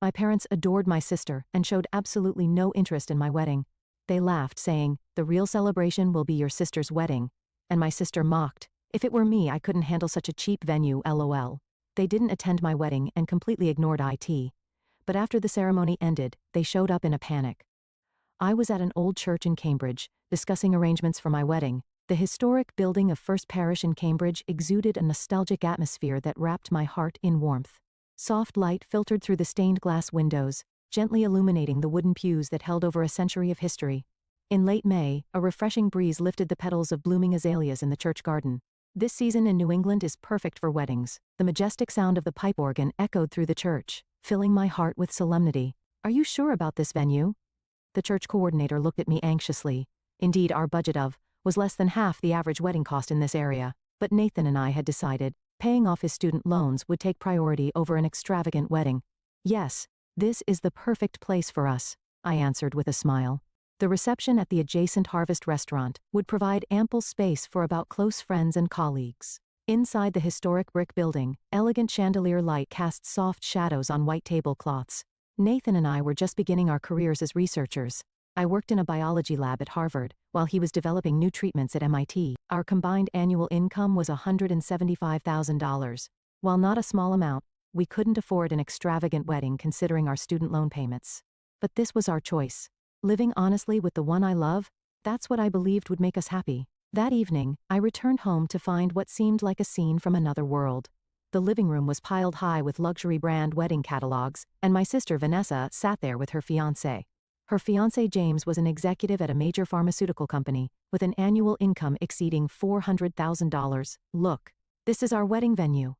My parents adored my sister and showed absolutely no interest in my wedding. They laughed, saying, "The real celebration will be your sister's wedding." And my sister mocked, "If it were me, I couldn't handle such a cheap venue, lol." They didn't attend my wedding and completely ignored it. But after the ceremony ended, they showed up in a panic. I was at an old church in Cambridge, discussing arrangements for my wedding. The historic building of First Parish in Cambridge exuded a nostalgic atmosphere that wrapped my heart in warmth. Soft light filtered through the stained glass windows, gently illuminating the wooden pews that held over a century of history. In late May, a refreshing breeze lifted the petals of blooming azaleas in the church garden. This season in New England is perfect for weddings. The majestic sound of the pipe organ echoed through the church, filling my heart with solemnity. "Are you sure about this venue?" The church coordinator looked at me anxiously. Indeed, our budget was less than half the average wedding cost in this area, but Nathan and I had decided paying off his student loans would take priority over an extravagant wedding. "Yes, this is the perfect place for us," I answered with a smile. The reception at the adjacent Harvest restaurant would provide ample space for about close friends and colleagues. Inside the historic brick building, elegant chandelier light cast soft shadows on white tablecloths. Nathan and I were just beginning our careers as researchers. I worked in a biology lab at Harvard, while he was developing new treatments at MIT. Our combined annual income was $175,000. While not a small amount, we couldn't afford an extravagant wedding considering our student loan payments. But this was our choice. Living honestly with the one I love, that's what I believed would make us happy. That evening, I returned home to find what seemed like a scene from another world. The living room was piled high with luxury brand wedding catalogs, and my sister Vanessa sat there with her fiancé. Her fiancé James was an executive at a major pharmaceutical company, with an annual income exceeding $400,000. "Look, this is our wedding venue."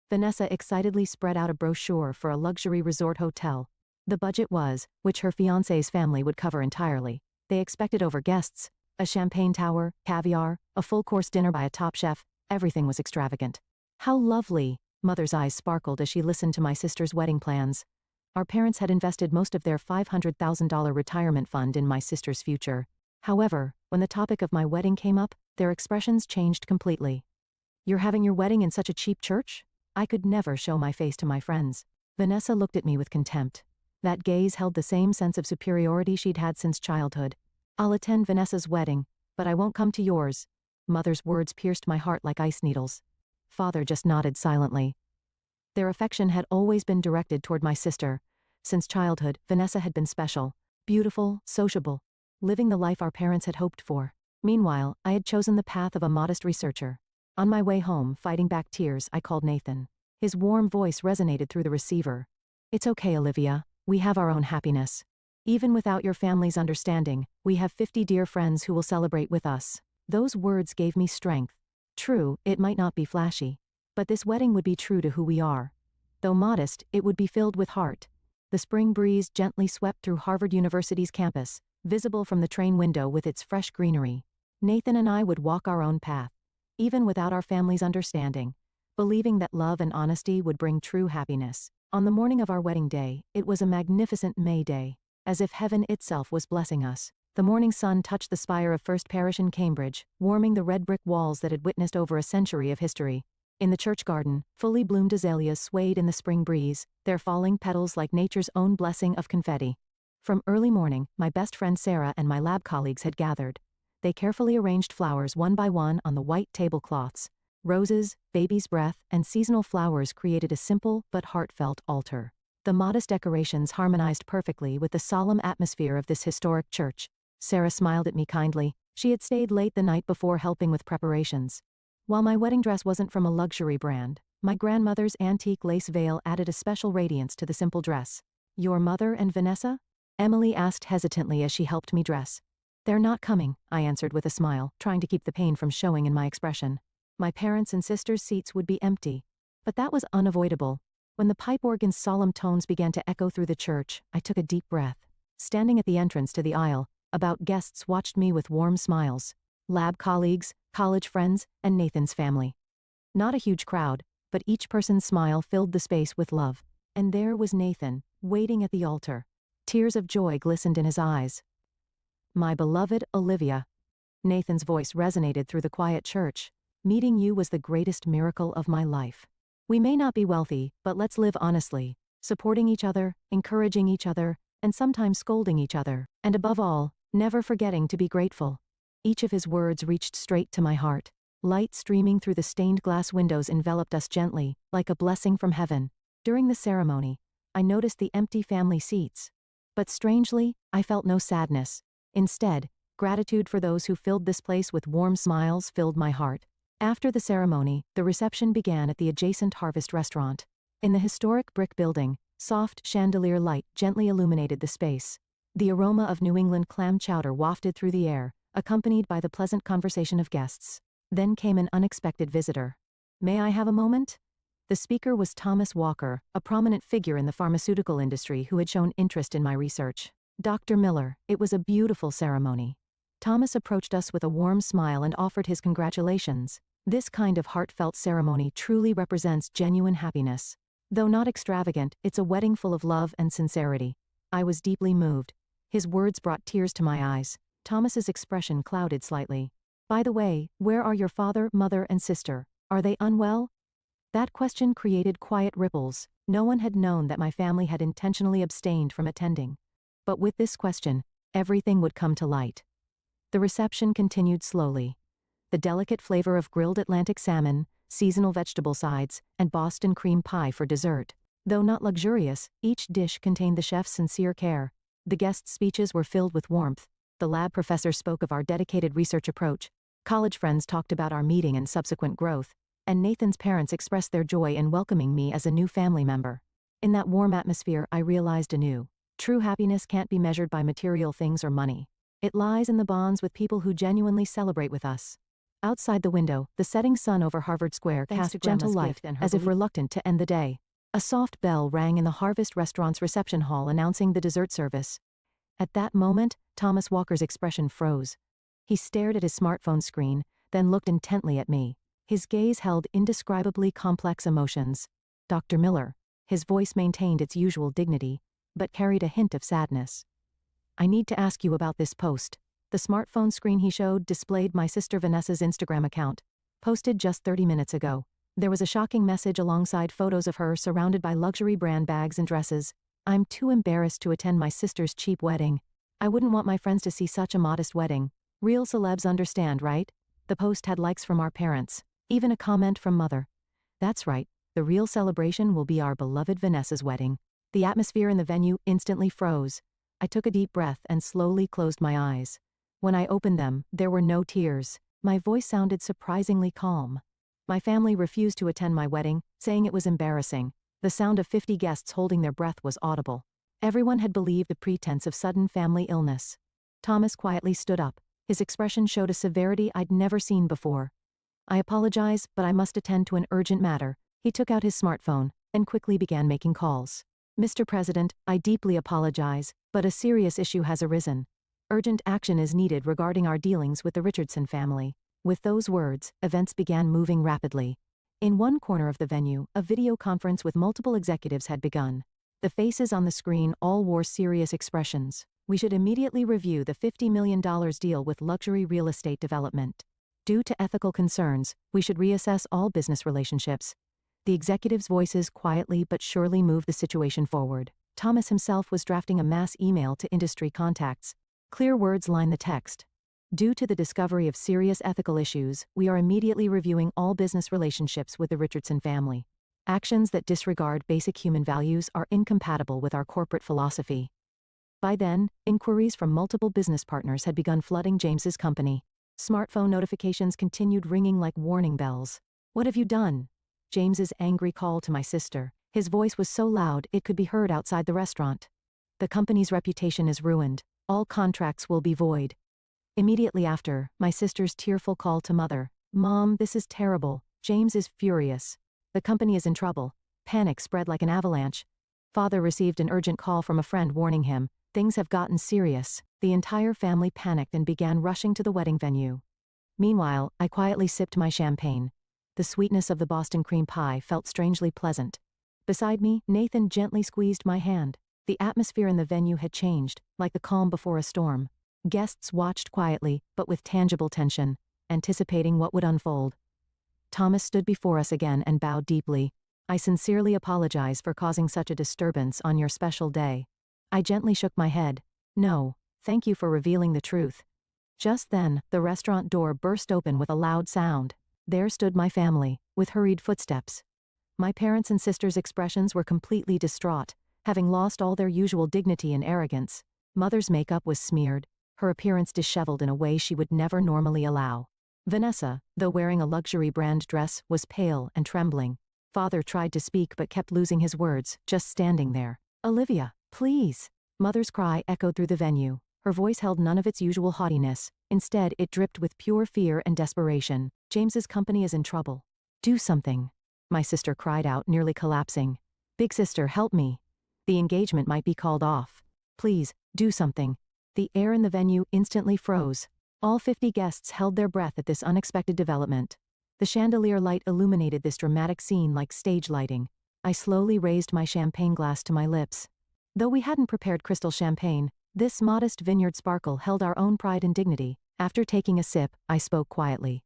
Vanessa excitedly spread out a brochure for a luxury resort hotel. The budget was, which her fiancé's family would cover entirely. They expected over guests, a champagne tower, caviar, a full-course dinner by a top chef. Everything was extravagant. "How lovely." Mother's eyes sparkled as she listened to my sister's wedding plans. Our parents had invested most of their $500,000 retirement fund in my sister's future. However, when the topic of my wedding came up, their expressions changed completely. "You're having your wedding in such a cheap church?" I could never show my face to my friends. Vanessa looked at me with contempt. That gaze held the same sense of superiority she'd had since childhood. "I'll attend Vanessa's wedding, but I won't come to yours." Mother's words pierced my heart like ice needles. Father just nodded silently. Their affection had always been directed toward my sister. Since childhood, Vanessa had been special, beautiful, sociable, living the life our parents had hoped for. Meanwhile, I had chosen the path of a modest researcher. On my way home, fighting back tears, I called Nathan. His warm voice resonated through the receiver. "It's okay, Olivia. We have our own happiness. Even without your family's understanding, we have 50 dear friends who will celebrate with us." Those words gave me strength. True, it might not be flashy, but this wedding would be true to who we are. Though modest, it would be filled with heart. The spring breeze gently swept through Harvard University's campus, visible from the train window with its fresh greenery. Nathan and I would walk our own path, even without our family's understanding, believing that love and honesty would bring true happiness. On the morning of our wedding day, it was a magnificent May day, as if heaven itself was blessing us. The morning sun touched the spire of First Parish in Cambridge, warming the red brick walls that had witnessed over a century of history. In the church garden, fully bloomed azaleas swayed in the spring breeze, their falling petals like nature's own blessing of confetti. From early morning, my best friend Sarah and my lab colleagues had gathered. They carefully arranged flowers one by one on the white tablecloths. Roses, baby's breath, and seasonal flowers created a simple but heartfelt altar. The modest decorations harmonized perfectly with the solemn atmosphere of this historic church. Sarah smiled at me kindly. She had stayed late the night before helping with preparations. While my wedding dress wasn't from a luxury brand, my grandmother's antique lace veil added a special radiance to the simple dress. "Your mother and Vanessa?" Emily asked hesitantly as she helped me dress. "They're not coming," I answered with a smile, trying to keep the pain from showing in my expression. My parents' and sisters' seats would be empty. But that was unavoidable. When the pipe organ's solemn tones began to echo through the church, I took a deep breath. Standing at the entrance to the aisle, about guests watched me with warm smiles. Lab colleagues, college friends, and Nathan's family. Not a huge crowd, but each person's smile filled the space with love. And there was Nathan, waiting at the altar. Tears of joy glistened in his eyes. "My beloved Olivia." Nathan's voice resonated through the quiet church. "Meeting you was the greatest miracle of my life. We may not be wealthy, but let's live honestly. supporting each other, encouraging each other, and sometimes scolding each other, and above all, never forgetting to be grateful. Each of his words reached straight to my heart. Light streaming through the stained glass windows enveloped us gently, like a blessing from heaven. During the ceremony, I noticed the empty family seats. But strangely, I felt no sadness. Instead, gratitude for those who filled this place with warm smiles filled my heart. After the ceremony, the reception began at the adjacent Harvest restaurant. In the historic brick building, soft chandelier light gently illuminated the space. The aroma of New England clam chowder wafted through the air, accompanied by the pleasant conversation of guests. Then came an unexpected visitor. "May I have a moment?" The speaker was Thomas Walker, a prominent figure in the pharmaceutical industry who had shown interest in my research. "Dr. Miller, it was a beautiful ceremony." Thomas approached us with a warm smile and offered his congratulations. This kind of heartfelt ceremony truly represents genuine happiness. Though not extravagant, it's a wedding full of love and sincerity. I was deeply moved. His words brought tears to my eyes. Thomas's expression clouded slightly. "By the way, where are your father, mother, and sister? Are they unwell?" That question created quiet ripples. No one had known that my family had intentionally abstained from attending. But with this question, everything would come to light. The reception continued slowly. The delicate flavor of grilled Atlantic salmon, seasonal vegetable sides, and Boston cream pie for dessert. Though not luxurious, each dish contained the chef's sincere care. The guests' speeches were filled with warmth. The lab professor spoke of our dedicated research approach. College friends talked about our meeting and subsequent growth. And Nathan's parents expressed their joy in welcoming me as a new family member. In that warm atmosphere, I realized anew. True happiness can't be measured by material things or money. It lies in the bonds with people who genuinely celebrate with us. Outside the window, the setting sun over Harvard Square cast gentle light, as if reluctant to end the day. A soft bell rang in the Harvest restaurant's reception hall announcing the dessert service. At that moment, Thomas Walker's expression froze. He stared at his smartphone screen, then looked intently at me. His gaze held indescribably complex emotions. "Dr. Miller." His voice maintained its usual dignity, but carried a hint of sadness. "I need to ask you about this post." The smartphone screen he showed displayed my sister Vanessa's Instagram account, posted just 30 minutes ago. There was a shocking message alongside photos of her surrounded by luxury brand bags and dresses. "I'm too embarrassed to attend my sister's cheap wedding. I wouldn't want my friends to see such a modest wedding. Real celebs understand, right?" The post had likes from our parents. Even a comment from Mother. "That's right, the real celebration will be our beloved Vanessa's wedding." The atmosphere in the venue instantly froze. I took a deep breath and slowly closed my eyes. When I opened them, there were no tears. My voice sounded surprisingly calm. My family refused to attend my wedding, saying it was embarrassing. The sound of 50 guests holding their breath was audible. Everyone had believed the pretense of sudden family illness. Thomas quietly stood up. His expression showed a severity I'd never seen before. "I apologize, but I must attend to an urgent matter." He took out his smartphone and quickly began making calls. "Mr. President, I deeply apologize, but a serious issue has arisen. Urgent action is needed regarding our dealings with the Richardson family." With those words, events began moving rapidly. In one corner of the venue, a video conference with multiple executives had begun. The faces on the screen all wore serious expressions. "We should immediately review the $50 million deal with luxury real estate development. Due to ethical concerns, we should reassess all business relationships." The executives' voices quietly but surely moved the situation forward. Thomas himself was drafting a mass email to industry contacts. Clear words lined the text. "Due to the discovery of serious ethical issues, we are immediately reviewing all business relationships with the Richardson family. Actions that disregard basic human values are incompatible with our corporate philosophy." By then, inquiries from multiple business partners had begun flooding James's company. Smartphone notifications continued ringing like warning bells. "What have you done?" James's angry call to my sister. His voice was so loud it could be heard outside the restaurant. "The company's reputation is ruined. All contracts will be void." Immediately after, my sister's tearful call to Mother. "Mom, this is terrible. James is furious. The company is in trouble." Panic spread like an avalanche. Father received an urgent call from a friend warning him, "Things have gotten serious." The entire family panicked and began rushing to the wedding venue. Meanwhile, I quietly sipped my champagne. The sweetness of the Boston cream pie felt strangely pleasant. Beside me, Nathan gently squeezed my hand. The atmosphere in the venue had changed, like the calm before a storm. Guests watched quietly, but with tangible tension, anticipating what would unfold. Thomas stood before us again and bowed deeply. I sincerely apologize for causing such a disturbance on your special day. I gently shook my head. No, thank you for revealing the truth. Just then, the restaurant door burst open with a loud sound. There stood my family, with hurried footsteps. My parents and sisters' expressions were completely distraught, having lost all their usual dignity and arrogance. Mother's makeup was smeared, her appearance disheveled in a way she would never normally allow. Vanessa, though wearing a luxury brand dress, was pale and trembling. Father tried to speak but kept losing his words, just standing there. Olivia, please. Mother's cry echoed through the venue. Her voice held none of its usual haughtiness. Instead, it dripped with pure fear and desperation. James's company is in trouble. Do something. My sister cried out, nearly collapsing. Big sister, help me. The engagement might be called off. Please, do something. The air in the venue instantly froze. All 50 guests held their breath at this unexpected development. The chandelier light illuminated this dramatic scene like stage lighting. I slowly raised my champagne glass to my lips. Though we hadn't prepared crystal champagne, this modest vineyard sparkle held our own pride and dignity. After taking a sip, I spoke quietly.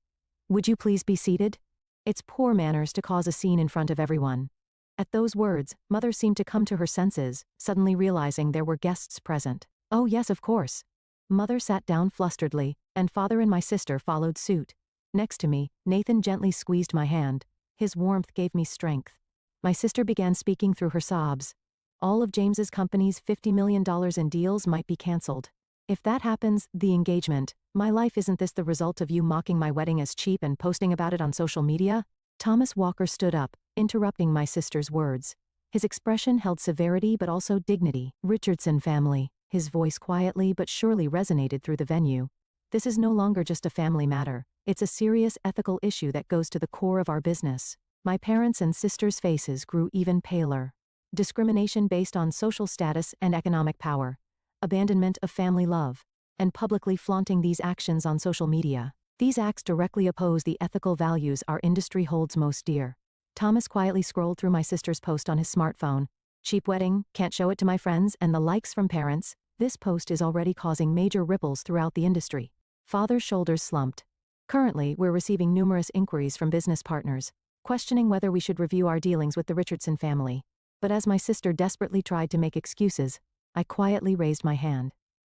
Would you please be seated? It's poor manners to cause a scene in front of everyone. At those words, Mother seemed to come to her senses, suddenly realizing there were guests present. Oh yes, of course. Mother sat down flusteredly, and Father and my sister followed suit. Next to me, Nathan gently squeezed my hand. His warmth gave me strength. My sister began speaking through her sobs. All of James's company's $50 million in deals might be cancelled. If that happens, the engagement, my life, isn't this the result of you mocking my wedding as cheap and posting about it on social media? Thomas Walker stood up, interrupting my sister's words. His expression held severity but also dignity. Richardson family. His voice quietly but surely resonated through the venue. This is no longer just a family matter. It's a serious ethical issue that goes to the core of our business. My parents' and sisters' faces grew even paler. Discrimination based on social status and economic power. Abandonment of family love. And publicly flaunting these actions on social media. These acts directly oppose the ethical values our industry holds most dear. Thomas quietly scrolled through my sister's post on his smartphone. Cheap wedding, can't show it to my friends, and the likes from parents. This post is already causing major ripples throughout the industry. Father's shoulders slumped. Currently, we're receiving numerous inquiries from business partners, questioning whether we should review our dealings with the Richardson family. But as my sister desperately tried to make excuses, I quietly raised my hand.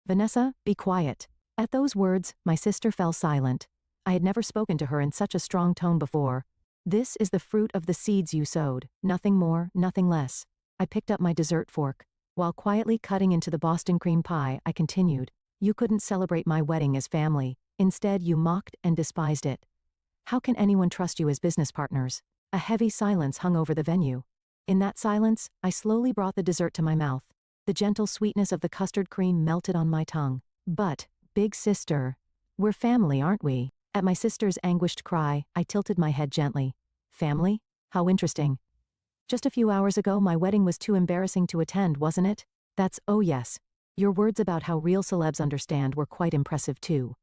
Vanessa, be quiet. At those words, my sister fell silent. I had never spoken to her in such a strong tone before. This is the fruit of the seeds you sowed, nothing more, nothing less. I picked up my dessert fork. While quietly cutting into the Boston cream pie, I continued. You couldn't celebrate my wedding as family. Instead, you mocked and despised it. How can anyone trust you as business partners? A heavy silence hung over the venue. In that silence, I slowly brought the dessert to my mouth. The gentle sweetness of the custard cream melted on my tongue. But, big sister, we're family, aren't we? At my sister's anguished cry, I tilted my head gently. Family? How interesting. Just a few hours ago, my wedding was too embarrassing to attend, wasn't it? Oh yes. Your words about how real celebs understand were quite impressive too.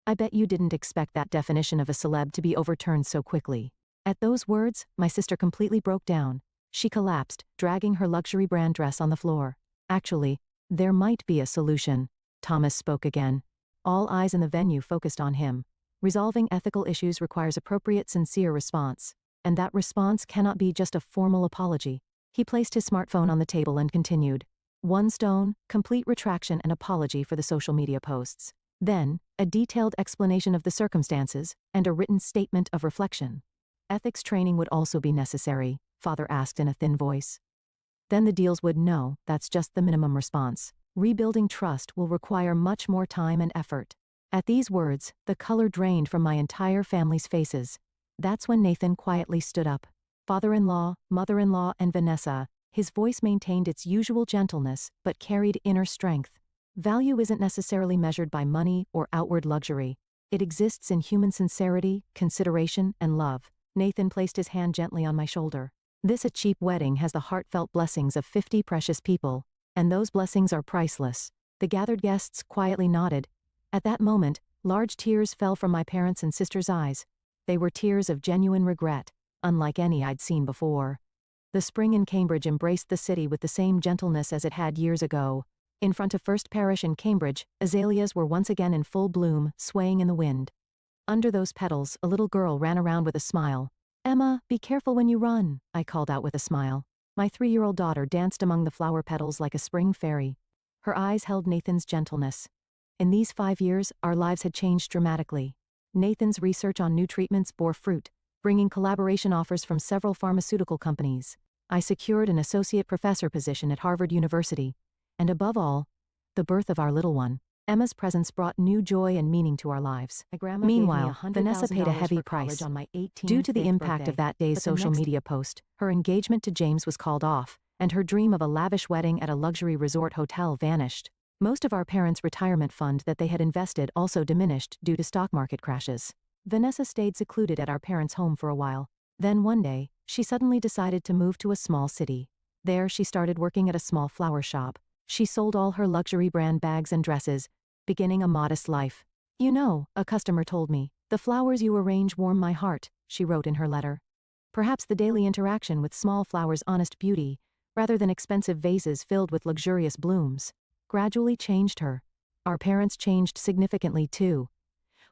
I bet you didn't expect that definition of a celeb to be overturned so quickly. At those words, my sister completely broke down. She collapsed, dragging her luxury brand dress on the floor. Actually, there might be a solution. Thomas spoke again. All eyes in the venue focused on him. Resolving ethical issues requires appropriate, sincere response. And that response cannot be just a formal apology. He placed his smartphone on the table and continued. One stone, complete retraction and apology for the social media posts. Then, a detailed explanation of the circumstances, and a written statement of reflection. Ethics training would also be necessary, Father asked in a thin voice. Then the deals would know, that's just the minimum response. Rebuilding trust will require much more time and effort. At these words, the color drained from my entire family's faces. That's when Nathan quietly stood up. Father-in-law, mother-in-law, and Vanessa, his voice maintained its usual gentleness, but carried inner strength. Value isn't necessarily measured by money or outward luxury. It exists in human sincerity, consideration, and love. Nathan placed his hand gently on my shoulder. This a cheap wedding has the heartfelt blessings of 50 precious people, and those blessings are priceless. The gathered guests quietly nodded. At that moment, large tears fell from my parents' and sister's eyes. They were tears of genuine regret, unlike any I'd seen before. The spring in Cambridge embraced the city with the same gentleness as it had years ago. In front of First Parish in Cambridge, azaleas were once again in full bloom, swaying in the wind. Under those petals, a little girl ran around with a smile. Emma, be careful when you run, I called out with a smile. My 3-year-old daughter danced among the flower petals like a spring fairy. Her eyes held Nathan's gentleness. In these 5 years, our lives had changed dramatically. Nathan's research on new treatments bore fruit, bringing collaboration offers from several pharmaceutical companies. I secured an associate professor position at Harvard University, and above all, the birth of our little one. Emma's presence brought new joy and meaning to our lives. Meanwhile, Vanessa paid a heavy price. On my 18th Due to the impact birthday. of that day's But the social next media post, her engagement to James was called off, and her dream of a lavish wedding at a luxury resort hotel vanished. Most of our parents' retirement fund that they had invested also diminished due to stock market crashes. Vanessa stayed secluded at our parents' home for a while. Then one day, she suddenly decided to move to a small city. There she started working at a small flower shop. She sold all her luxury brand bags and dresses, beginning a modest life. You know, a customer told me, the flowers you arrange warm my heart, she wrote in her letter. Perhaps the daily interaction with small flowers' honest beauty, rather than expensive vases filled with luxurious blooms, gradually changed her. Our parents changed significantly too.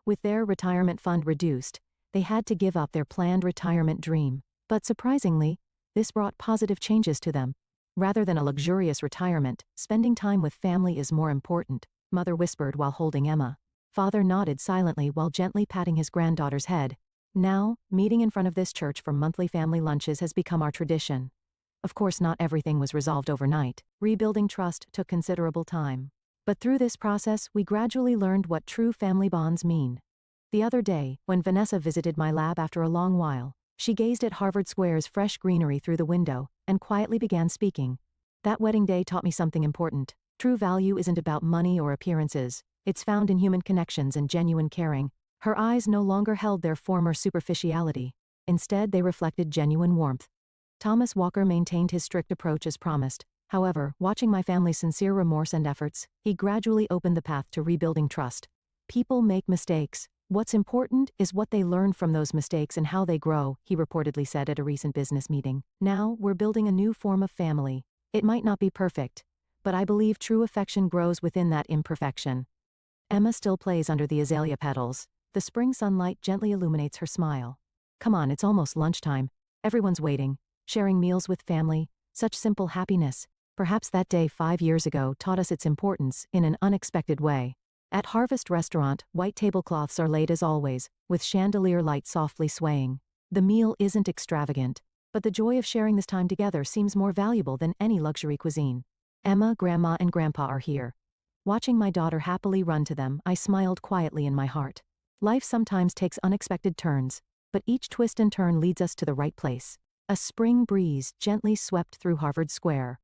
With their retirement fund reduced, they had to give up their planned retirement dream. But surprisingly, this brought positive changes to them. Rather than a luxurious retirement, spending time with family is more important, Mother whispered while holding Emma. Father nodded silently while gently patting his granddaughter's head. Now, meeting in front of this church for monthly family lunches has become our tradition. Of course, not everything was resolved overnight. Rebuilding trust took considerable time. But through this process, we gradually learned what true family bonds mean. The other day, when Vanessa visited my lab after a long while, she gazed at Harvard Square's fresh greenery through the window and quietly began speaking. That wedding day taught me something important. True value isn't about money or appearances. It's found in human connections and genuine caring. Her eyes no longer held their former superficiality. Instead, they reflected genuine warmth. Thomas Walker maintained his strict approach as promised. However, watching my family's sincere remorse and efforts, he gradually opened the path to rebuilding trust. People make mistakes. What's important is what they learn from those mistakes and how they grow, he reportedly said at a recent business meeting. Now, we're building a new form of family. It might not be perfect, but I believe true affection grows within that imperfection. Emma still plays under the azalea petals. The spring sunlight gently illuminates her smile. Come on, it's almost lunchtime. Everyone's waiting, sharing meals with family, such simple happiness. Perhaps that day 5 years ago taught us its importance in an unexpected way. At Harvest Restaurant, white tablecloths are laid as always, with chandelier light softly swaying. The meal isn't extravagant, but the joy of sharing this time together seems more valuable than any luxury cuisine. Emma, Grandma, and Grandpa are here. Watching my daughter happily run to them, I smiled quietly in my heart. Life sometimes takes unexpected turns, but each twist and turn leads us to the right place. A spring breeze gently swept through Harvard Square,